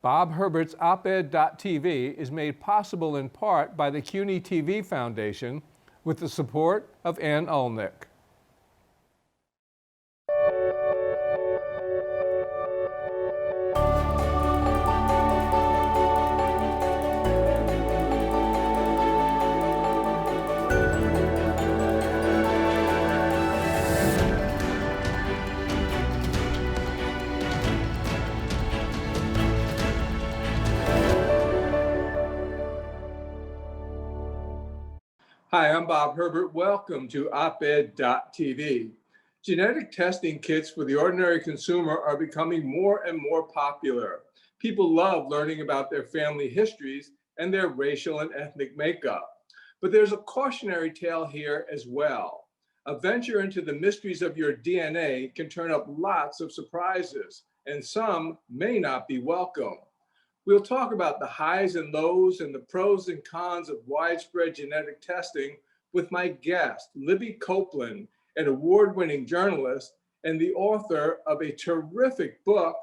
Bob Herbert's Op-Ed.tv is made possible in part by the CUNY TV Foundation with the support of Ann Ulnick. Hi, I'm Bob Herbert. Welcome to Op-Ed.tv. Genetic testing kits for the ordinary consumer are becoming more and more popular. People love learning about their family histories and their racial and ethnic makeup. But there's a cautionary tale here as well. A venture into the mysteries of your DNA can turn up lots of surprises, and some may not be welcome. We'll talk about the highs and lows and the pros and cons of widespread genetic testing with my guest, Libby Copeland, an award-winning journalist and the author of a terrific book,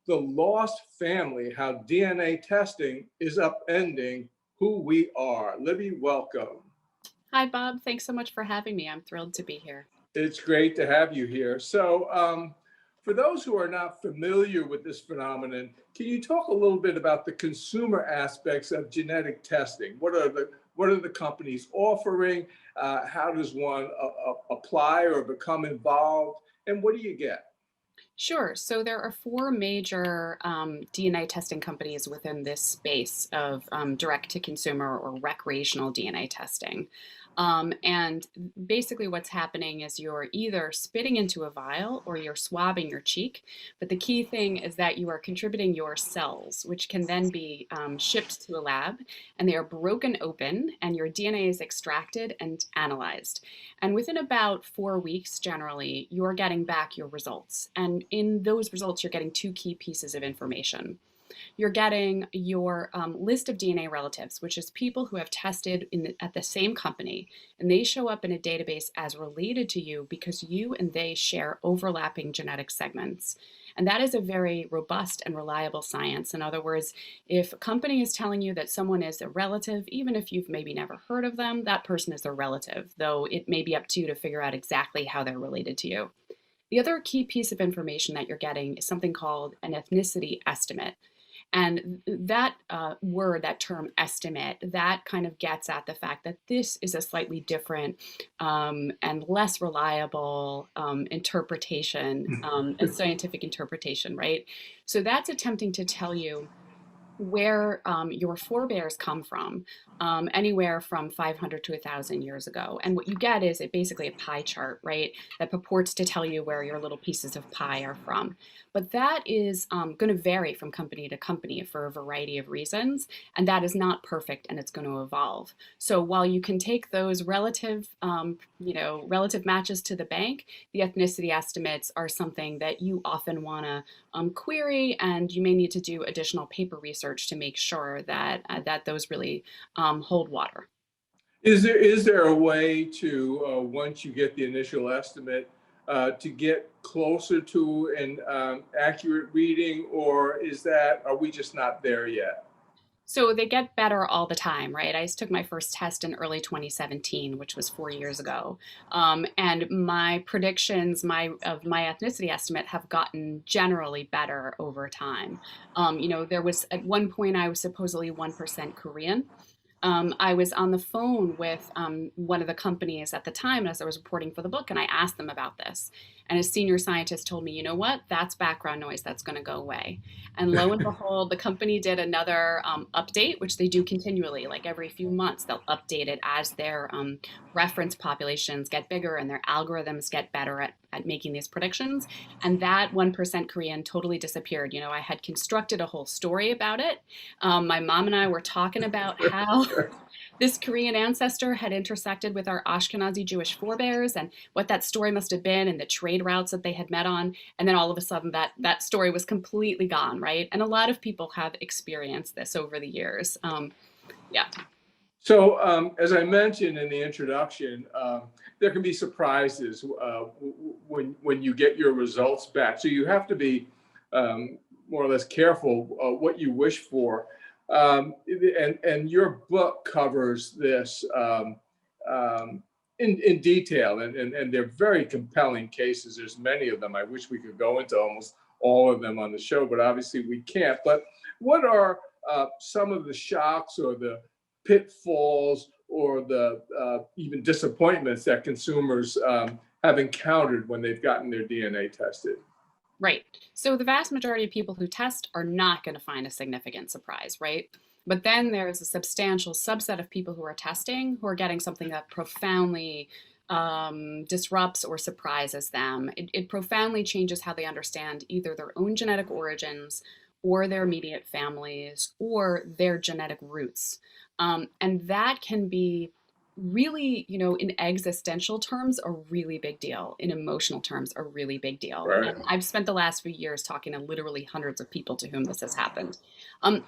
The Lost Family: How DNA Testing is Upending Who We Are. Libby, welcome. Hi, Bob. Thanks so much for having me. I'm thrilled to be here. It's great to have you here. So, for those who are not familiar with this phenomenon, can you talk a little bit about the consumer aspects of genetic testing? What are the companies offering? How does one apply or become involved? And what do you get? Sure. So there are four major DNA testing companies within this space of direct to consumer or recreational DNA testing. And basically, what's happening is you're either spitting into a vial or you're swabbing your cheek. But the key thing is that you are contributing your cells, which can then be shipped to a lab, and they are broken open, and your DNA is extracted and analyzed. And within about 4 weeks, generally, you're getting back your results. And in those results, you're getting two key pieces of information. You're getting your list of DNA relatives, which is people who have tested at the same company, and they show up in a database as related to you because you and they share overlapping genetic segments. And that is a very robust and reliable science. In other words, if a company is telling you that someone is a relative, even if you've maybe never heard of them, that person is their relative, though it may be up to you to figure out exactly how they're related to you. The other key piece of information that you're getting is something called an ethnicity estimate. And that word, that term estimate, that kind of gets at the fact that this is a slightly different and less reliable interpretation, a scientific interpretation, right? So that's attempting to tell you where your forebears come from, anywhere from 500 to 1,000 years ago. And what you get is basically a pie chart, right, that purports to tell you where your little pieces of pie are from. But that is going to vary from company to company for a variety of reasons, and that is not perfect, and it's going to evolve. So while you can take those relative matches to the bank, the ethnicity estimates are something that you often want to query, and you may need to do additional paper research to make sure that that those really hold water. Is there a way to, once you get the initial estimate, to get closer to an accurate reading, or are we just not there yet? So they get better all the time, right? I took my first test in early 2017, which was 4 years ago, and my predictions, of my ethnicity estimate, have gotten generally better over time. There was at one point I was supposedly 1% Korean. I was on the phone with one of the companies at the time as I was reporting for the book, and I asked them about this. And a senior scientist told me, you know what, that's background noise, that's going to go away. And lo and behold, the company did another update, which they do continually, like every few months, they'll update it as their reference populations get bigger and their algorithms get better at making these predictions. And that 1% Korean totally disappeared. I had constructed a whole story about it. My mom and I were talking about how this Korean ancestor had intersected with our Ashkenazi Jewish forebears and what that story must have been and the trade routes that they had met on. And then all of a sudden that story was completely gone, right? And a lot of people have experienced this over the years. Yeah. So, as I mentioned in the introduction, there can be surprises when you get your results back. So you have to be more or less careful what you wish for. And your book covers this in detail, and they're very compelling cases. There's many of them. I wish we could go into almost all of them on the show, but obviously we can't. But what are some of the shocks or the pitfalls or the even disappointments that consumers have encountered when they've gotten their DNA tested? Right. So the vast majority of people who test are not going to find a significant surprise, right? But then there's a substantial subset of people who are testing who are getting something that profoundly disrupts or surprises them. It profoundly changes how they understand either their own genetic origins or their immediate families or their genetic roots. And that can be really, in existential terms, a really big deal. In emotional terms, a really big deal. Right. And I've spent the last few years talking to literally hundreds of people to whom this has happened.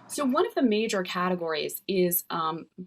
So one of the major categories is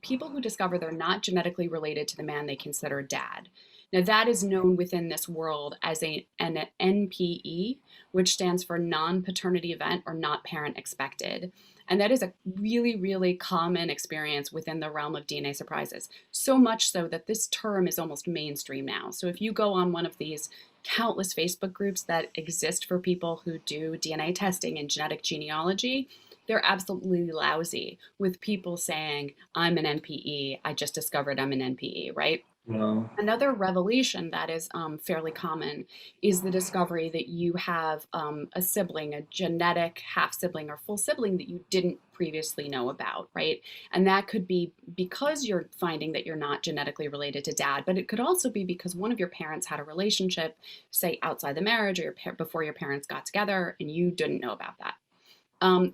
people who discover they're not genetically related to the man they consider dad. Now, that is known within this world as an NPE, which stands for non-paternity event or not parent expected. And that is a really, really common experience within the realm of DNA surprises. So much so that this term is almost mainstream now. So if you go on one of these countless Facebook groups that exist for people who do DNA testing and genetic genealogy, they're absolutely lousy with people saying, I'm an NPE, I just discovered I'm an NPE, right? Wow. Another revelation that is fairly common is the discovery that you have a sibling, a genetic half sibling or full sibling that you didn't previously know about, right? And that could be because you're finding that you're not genetically related to dad, but it could also be because one of your parents had a relationship, say outside the marriage or before your parents got together, and you didn't know about that.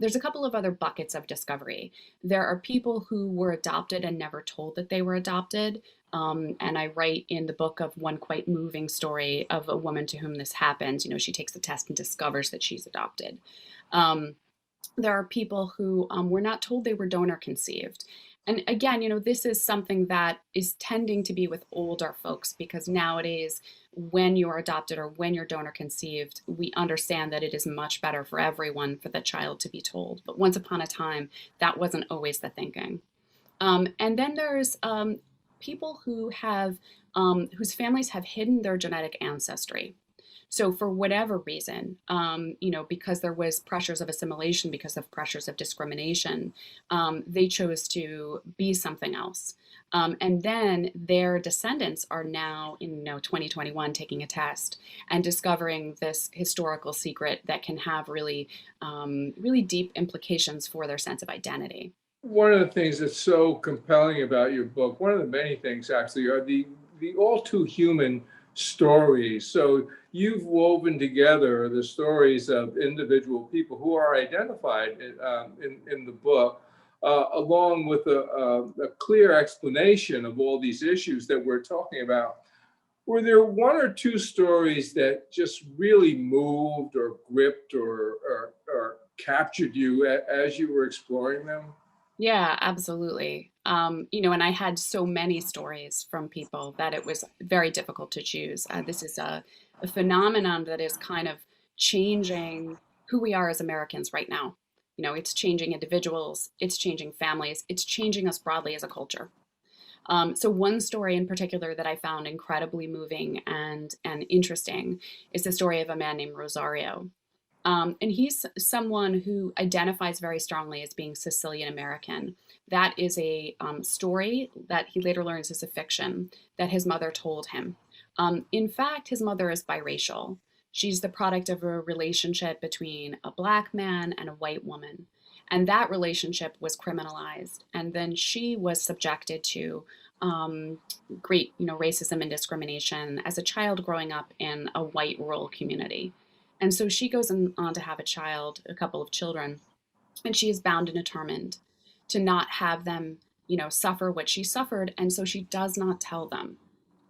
There's a couple of other buckets of discovery. There are people who were adopted and never told that they were adopted. And I write in the book of one quite moving story of a woman to whom this happens. She takes the test and discovers that she's adopted. There are people who were not told they were donor conceived. And again, this is something that is tending to be with older folks because nowadays, when you're adopted or when you're donor conceived, we understand that it is much better for everyone for the child to be told. But once upon a time, that wasn't always the thinking. And then there's people who have whose families have hidden their genetic ancestry. So for whatever reason, because there was pressures of assimilation, because of pressures of discrimination, they chose to be something else. And then their descendants are now in 2021 taking a test and discovering this historical secret that can have really, really deep implications for their sense of identity. One of the things that's so compelling about your book, one of the many things actually, are the all too human stories. So you've woven together the stories of individual people who are identified in the book, along with a clear explanation of all these issues that we're talking about. Were there one or two stories that just really moved or gripped or captured you as you were exploring them? Yeah, absolutely. And I had so many stories from people that it was very difficult to choose. This is a phenomenon that is kind of changing who we are as Americans right now. It's changing individuals, it's changing families, it's changing us broadly as a culture. So one story in particular that I found incredibly moving and interesting is the story of a man named Rosario. And he's someone who identifies very strongly as being Sicilian American. That is a story that he later learns is a fiction that his mother told him. In fact, his mother is biracial. She's the product of a relationship between a Black man and a white woman. And that relationship was criminalized. And then she was subjected to great, racism and discrimination as a child growing up in a white rural community. And so she goes on to have a couple of children, and she is bound and determined to not have them, suffer what she suffered. And so she does not tell them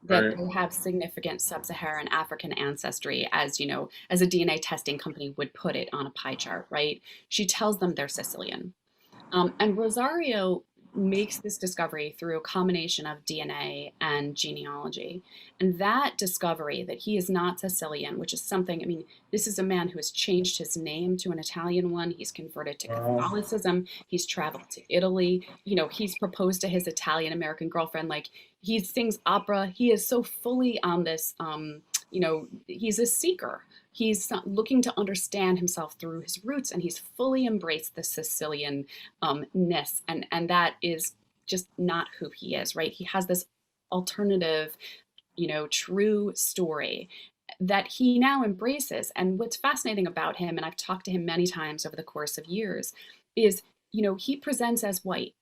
that Right. they have significant sub-Saharan African ancestry, as a DNA testing company would put it on a pie chart, right? She tells them they're Sicilian. And Rosario makes this discovery through a combination of DNA and genealogy. And that discovery that he is not Sicilian, which is something, I mean, this is a man who has changed his name to an Italian one. He's converted to Wow. Catholicism. He's traveled to Italy. You know, he's proposed to his Italian American girlfriend. Like, he sings opera. He is so fully on this, you know, he's a seeker. He's looking to understand himself through his roots, and he's fully embraced the Sicilian ness, and that is just not who he is, right? He has this alternative, you know, true story that he now embraces. And what's fascinating about him, and I've talked to him many times over the course of years, is, you know, he presents as white.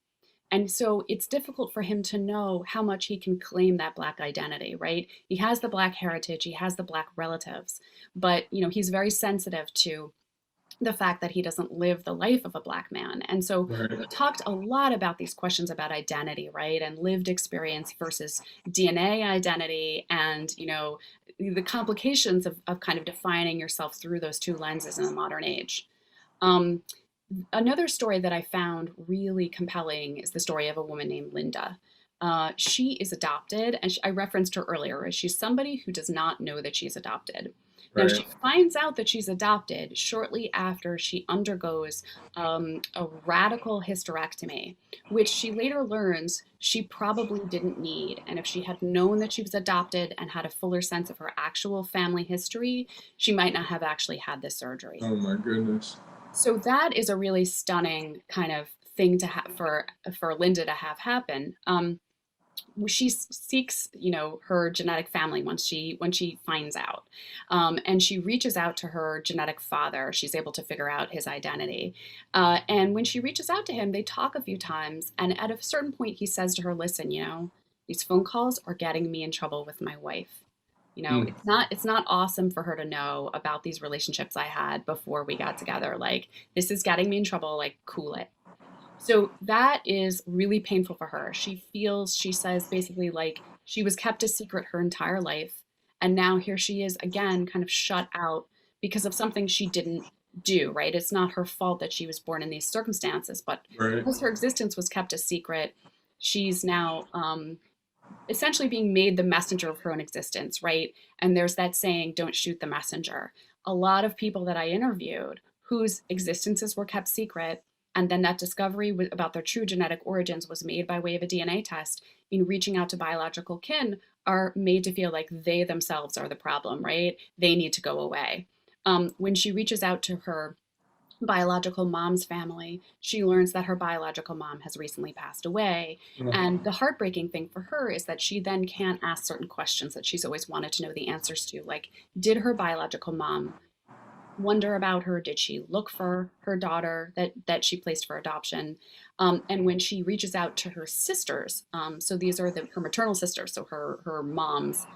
And so it's difficult for him to know how much he can claim that Black identity, right? He has the Black heritage, he has the Black relatives, but, you know, he's very sensitive to the fact that he doesn't live the life of a Black man. And so we Right. talked a lot about these questions about identity, right? And lived experience versus DNA identity, and, you know, the complications of kind of defining yourself through those two lenses in the modern age. Um, Another story that I found really compelling is the story of a woman named Linda. She is adopted, and I referenced her earlier. She's somebody who does not know that she's adopted. Now, Right. she finds out that she's adopted shortly after she undergoes a radical hysterectomy, which she later learns she probably didn't need. And if she had known that she was adopted and had a fuller sense of her actual family history, she might not have actually had this surgery. Oh my goodness. So that is a really stunning kind of thing to have for Linda to have happen. She seeks, you know, her genetic family when she finds out, and she reaches out to her genetic father. She's able to figure out his identity, and when she reaches out to him, they talk a few times. And at a certain point, he says to her, "Listen, you know, these phone calls are getting me in trouble with my wife. You know, Mm. it's not awesome for her to know about these relationships I had before we got together. Like, this is getting me in trouble. Like, cool it." So that is really painful for her. She says basically, like, she was kept a secret her entire life. And now here she is again, kind of shut out because of something she didn't do, right? It's not her fault that she was born in these circumstances, but Right. because her existence was kept a secret, she's now essentially being made the messenger of her own existence, right? And there's that saying, don't shoot the messenger. A lot of people that I interviewed whose existences were kept secret, and then that discovery about their true genetic origins was made by way of a DNA test, in reaching out to biological kin, are made to feel like they themselves are the problem, right? They need to go away. When she reaches out to her biological mom's family, she learns that her biological mom has recently passed away. Oh. And the heartbreaking thing for her is that she then can't ask certain questions that she's always wanted to know the answers to. Like, did her biological mom wonder about her? Did she look for her daughter that she placed for adoption? And when she reaches out to her sisters, so these are her maternal sisters, so her mom's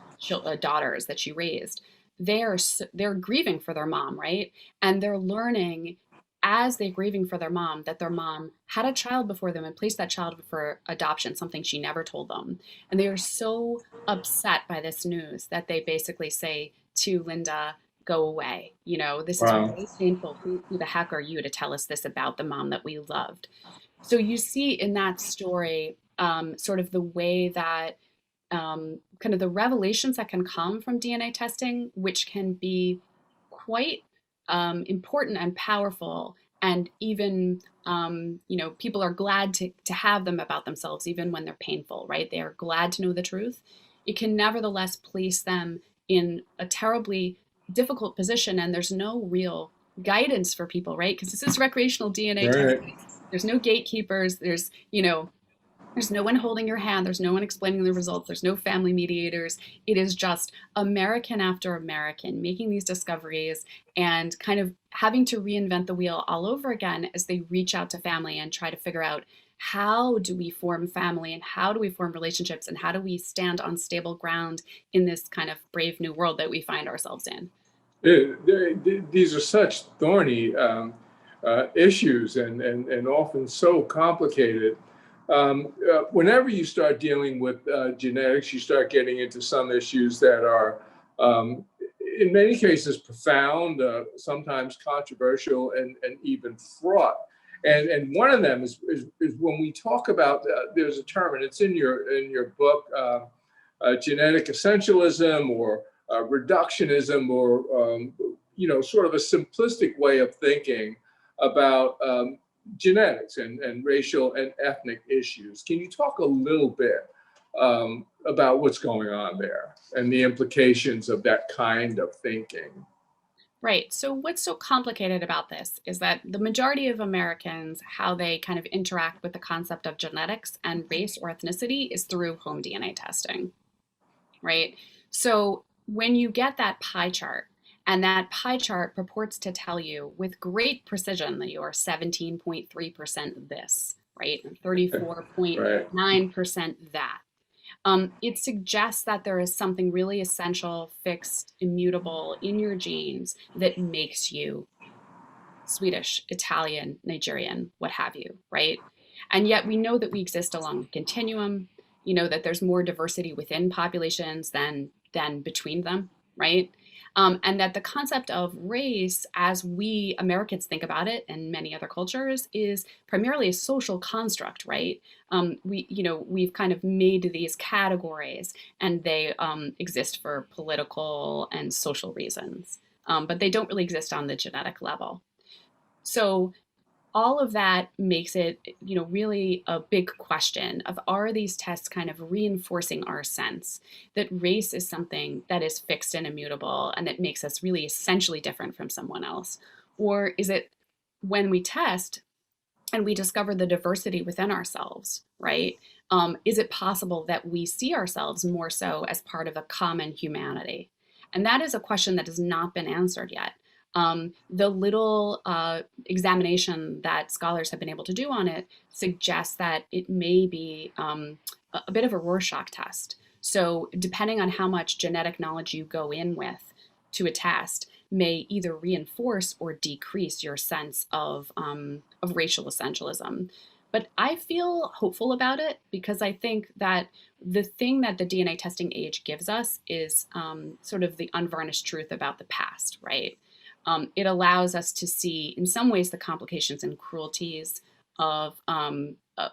daughters that she raised, they're grieving for their mom, right? And they're learning as they're grieving for their mom that their mom had a child before them and placed that child for adoption, something she never told them. And they are so upset by this news that they basically say to Linda, go away. You know, this is Wow. really painful. Who the heck are you to tell us this about the mom that we loved? So you see in that story sort of the way that kind of the revelations that can come from DNA testing, which can be quite important and powerful. And even, you know, people are glad to have them about themselves, even when they're painful, right? They are glad to know the truth. It can nevertheless place them in a terribly difficult position, and there's no real guidance for people, right? Because this is recreational DNA Right. testing. There's no gatekeepers. There's no one holding your hand. There's no one explaining the results. There's no family mediators. It is just American after American making these discoveries and kind of having to reinvent the wheel all over again as they reach out to family and try to figure out, how do we form family and how do we form relationships and how do we stand on stable ground in this kind of brave new world that we find ourselves in. These are such thorny issues, and often so complicated. Whenever you start dealing with genetics, you start getting into some issues that are, in many cases, profound, sometimes controversial, and even fraught. And one of them is when we talk about, there's a term, and it's in your book, genetic essentialism or reductionism, or sort of a simplistic way of thinking about genetics and racial and ethnic issues. Can you talk a little bit about what's going on there and the implications of that kind of thinking? Right. So, what's so complicated about this is that the majority of Americans, how they kind of interact with the concept of genetics and race or ethnicity is through home DNA testing, right? So, when you get that pie chart, and that pie chart purports to tell you with great precision that you are 17.3% this, right? And Right. 34.9% that. It suggests that there is something really essential, fixed, immutable in your genes that makes you Swedish, Italian, Nigerian, what have you, right? And yet we know that we exist along the continuum, that there's more diversity within populations than between them, right? And that the concept of race, as we Americans think about it, and many other cultures, is primarily a social construct, right? We've kind of made these categories, and they exist for political and social reasons, but they don't really exist on the genetic level. So all of that makes it, really a big question of, are these tests kind of reinforcing our sense that race is something that is fixed and immutable and that makes us really essentially different from someone else? Or is it when we test and we discover the diversity within ourselves, right? Is it possible that we see ourselves more so as part of a common humanity? And that is a question that has not been answered yet. The little examination that scholars have been able to do on it suggests that it may be a bit of a Rorschach test. So, depending on how much genetic knowledge you go in with to a test, may either reinforce or decrease your sense of racial essentialism. But I feel hopeful about it because I think that the thing that the DNA testing age gives us is sort of the unvarnished truth about the past, right? It allows us to see, in some ways, the complications and cruelties of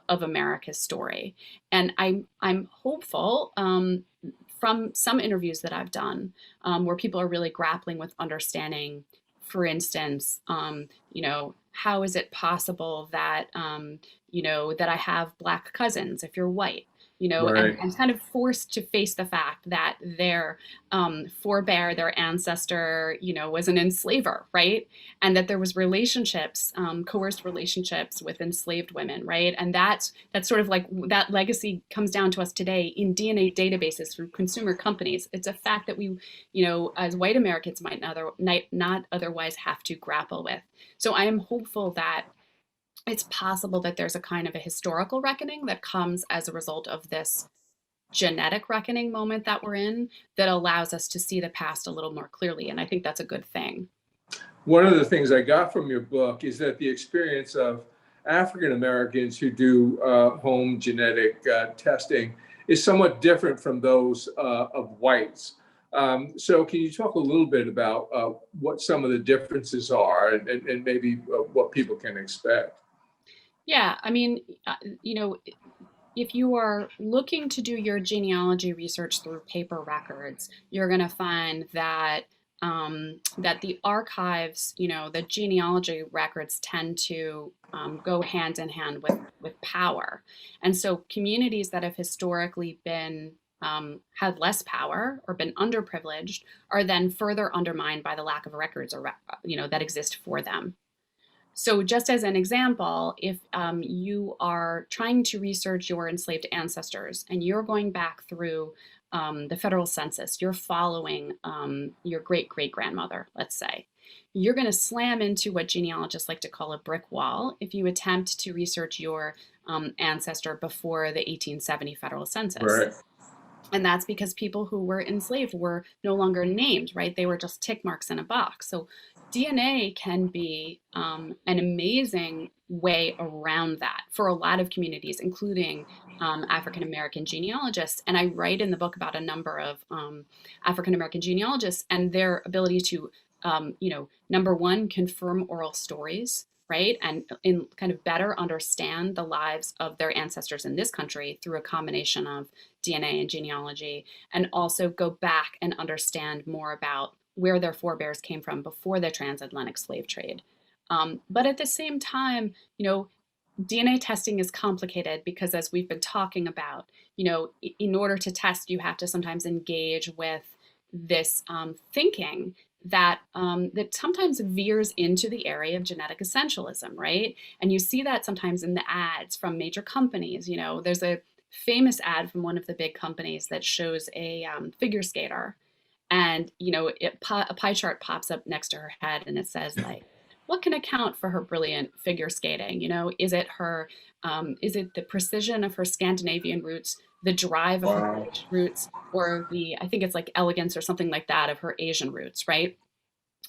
America's story, and I'm hopeful from some interviews that I've done where people are really grappling with understanding. For instance, how is it possible that that I have Black cousins if you're white? And Right. I'm kind of forced to face the fact that their forebear, their ancestor, was an enslaver, right? And that there was relationships, coerced relationships with enslaved women, right? And that's sort of like that legacy comes down to us today in DNA databases through consumer companies. It's a fact that we, as white Americans might not otherwise have to grapple with. So I am hopeful that it's possible that there's a kind of a historical reckoning that comes as a result of this genetic reckoning moment that we're in that allows us to see the past a little more clearly. And I think that's a good thing. One of the things I got from your book is that the experience of African Americans who do home genetic testing is somewhat different from those of whites. So can you talk a little bit about what some of the differences are and maybe what people can expect? Yeah, I mean, if you are looking to do your genealogy research through paper records, you're going to find that that the archives, the genealogy records tend to go hand in hand with power, and so communities that have historically been had less power or been underprivileged are then further undermined by the lack of records or that exist for them. So, just as an example, if you are trying to research your enslaved ancestors and you're going back through the federal census, you're following your great great grandmother, let's say, you're going to slam into what genealogists like to call a brick wall if you attempt to research your ancestor before the 1870 federal census. Right. And that's because people who were enslaved were no longer named, right? They were just tick marks in a box. So DNA can be an amazing way around that for a lot of communities, including African American genealogists. And I write in the book about a number of African American genealogists and their ability to, number one, confirm oral stories right? And in kind of better understand the lives of their ancestors in this country through a combination of DNA and genealogy, and also go back and understand more about where their forebears came from before the transatlantic slave trade. But at the same time, DNA testing is complicated because, as we've been talking about, in order to test, you have to sometimes engage with this thinking that sometimes veers into the area of genetic essentialism, right? And you see that sometimes in the ads from major companies. There's a famous ad from one of the big companies that shows a figure skater, and a pie chart pops up next to her head, and it says like, what can account for her brilliant figure skating? Is it the precision of her Scandinavian roots, the drive of her Wow. British roots, or the, I think it's like elegance or something like that of her Asian roots, right?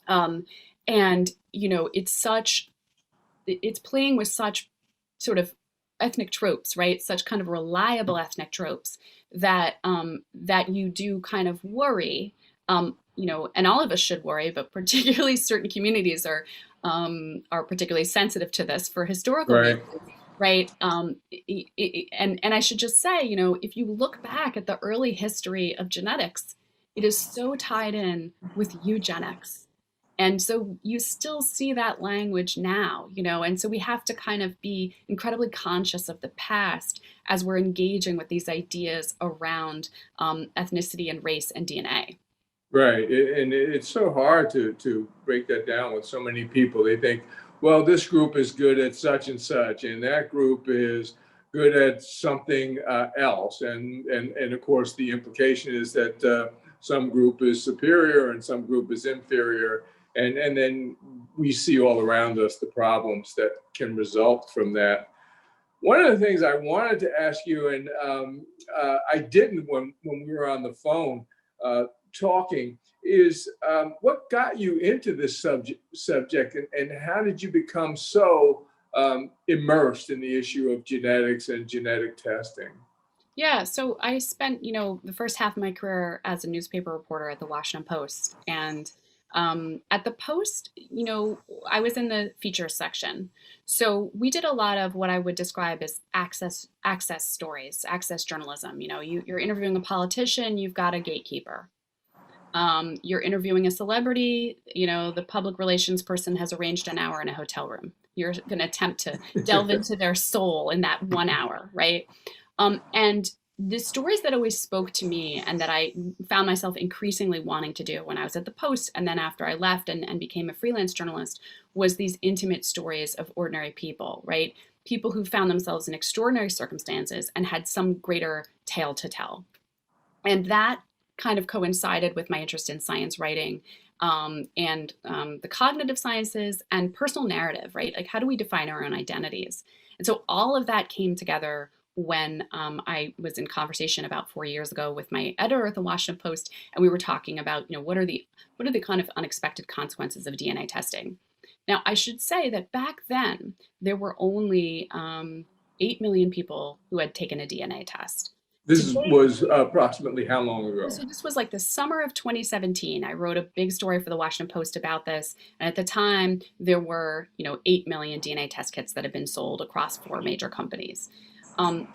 Um, and it's playing with such sort of ethnic tropes, right? Such kind of reliable ethnic tropes that you do kind of worry, and all of us should worry, but particularly certain communities are particularly sensitive to this for historical Right. reasons, right? And I should just say, if you look back at the early history of genetics, it is so tied in with eugenics. And so you still see that language now, and so we have to kind of be incredibly conscious of the past as we're engaging with these ideas around ethnicity and race and DNA. Right. And it's so hard to break that down with so many people. They think, well, this group is good at such and such, and that group is good at something else. And of course, the implication is that some group is superior and some group is inferior. And then we see all around us the problems that can result from that. One of the things I wanted to ask you, and I didn't when we were on the phone talking, is what got you into this subject, and how did you become so immersed in the issue of genetics and genetic testing? Yeah, so I spent, the first half of my career as a newspaper reporter at the Washington Post. And at the Post, I was in the features section. So we did a lot of what I would describe as access stories, access journalism. You're interviewing a politician, you've got a gatekeeper. You're interviewing a celebrity, the public relations person has arranged an hour in a hotel room. You're going to attempt to delve into their soul in that 1 hour, right? And the stories that always spoke to me and that I found myself increasingly wanting to do when I was at the Post and then after I left and became a freelance journalist was these intimate stories of ordinary people, right? People who found themselves in extraordinary circumstances and had some greater tale to tell. And that kind of coincided with my interest in science writing, and the cognitive sciences and personal narrative, right? Like, how do we define our own identities? And so all of that came together when I was in conversation about 4 years ago with my editor at the Washington Post, and we were talking about, what are the kind of unexpected consequences of DNA testing? Now, I should say that back then there were only 8 million people who had taken a DNA test. Today, Was approximately how long ago? so this was like the summer of 2017. I wrote a big story for the Washington Post about this. And at the time, there were, 8 million DNA test kits that had been sold across four major companies.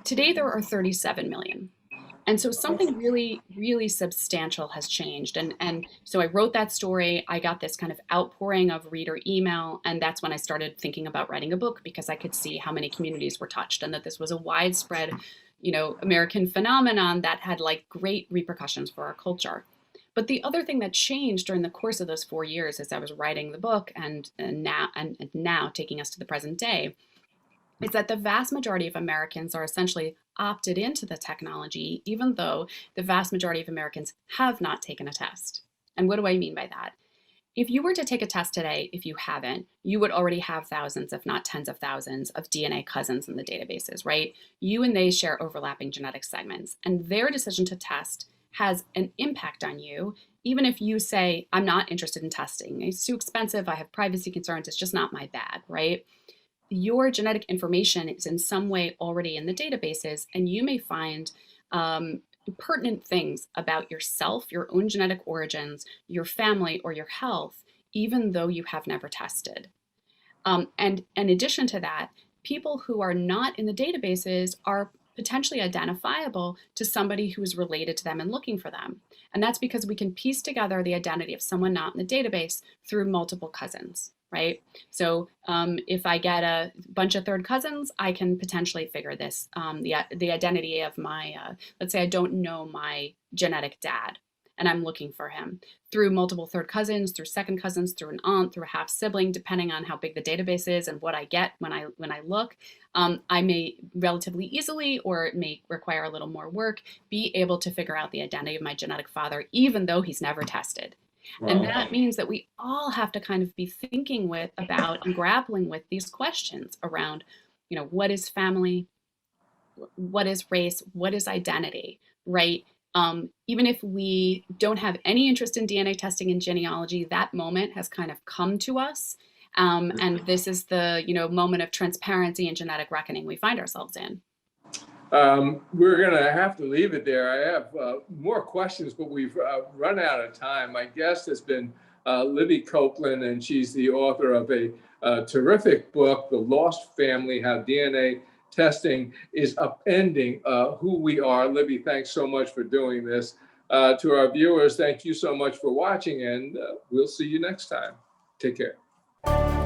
Today, there are 37 million. And so something really, really substantial has changed. And so I wrote that story. I got this kind of outpouring of reader email. And that's when I started thinking about writing a book, because I could see how many communities were touched and that this was a widespread, American phenomenon that had like great repercussions for our culture. But the other thing that changed during the course of those 4 years as I was writing the book and now taking us to the present day is that the vast majority of Americans are essentially opted into the technology, even though the vast majority of Americans have not taken a test. And what do I mean by that? If you were to take a test today, if you haven't, you would already have thousands, if not tens of thousands, of DNA cousins in the databases, right? You and they share overlapping genetic segments, and their decision to test has an impact on you, even if you say, I'm not interested in testing. It's too expensive. I have privacy concerns. It's just not my bag, right? Your genetic information is in some way already in the databases, and you may find pertinent things about yourself, your own genetic origins, your family, or your health, even though you have never tested. And in addition to that, people who are not in the databases are potentially identifiable to somebody who's related to them and looking for them. And that's because we can piece together the identity of someone not in the database through multiple cousins, right? So if I get a bunch of third cousins, I can potentially figure this, the identity of my, let's say I don't know my genetic dad, and I'm looking for him through multiple third cousins, through second cousins, through an aunt, through a half sibling, depending on how big the database is and what I get when I look. I may relatively easily, or it may require a little more work, be able to figure out the identity of my genetic father, even though he's never tested. And Wow. that means that we all have to kind of be thinking about and grappling with these questions around, what is family, what is race, what is identity, right? Even if we don't have any interest in DNA testing and genealogy, that moment has kind of come to us. And this is the moment of transparency and genetic reckoning we find ourselves in. We're going to have to leave it there. I have more questions, but we've run out of time. My guest has been Libby Copeland, and she's the author of a terrific book, The Lost Family, How DNA Testing is Upending Who We Are. Libby, thanks so much for doing this. To our viewers, thank you so much for watching, and we'll see you next time. Take care.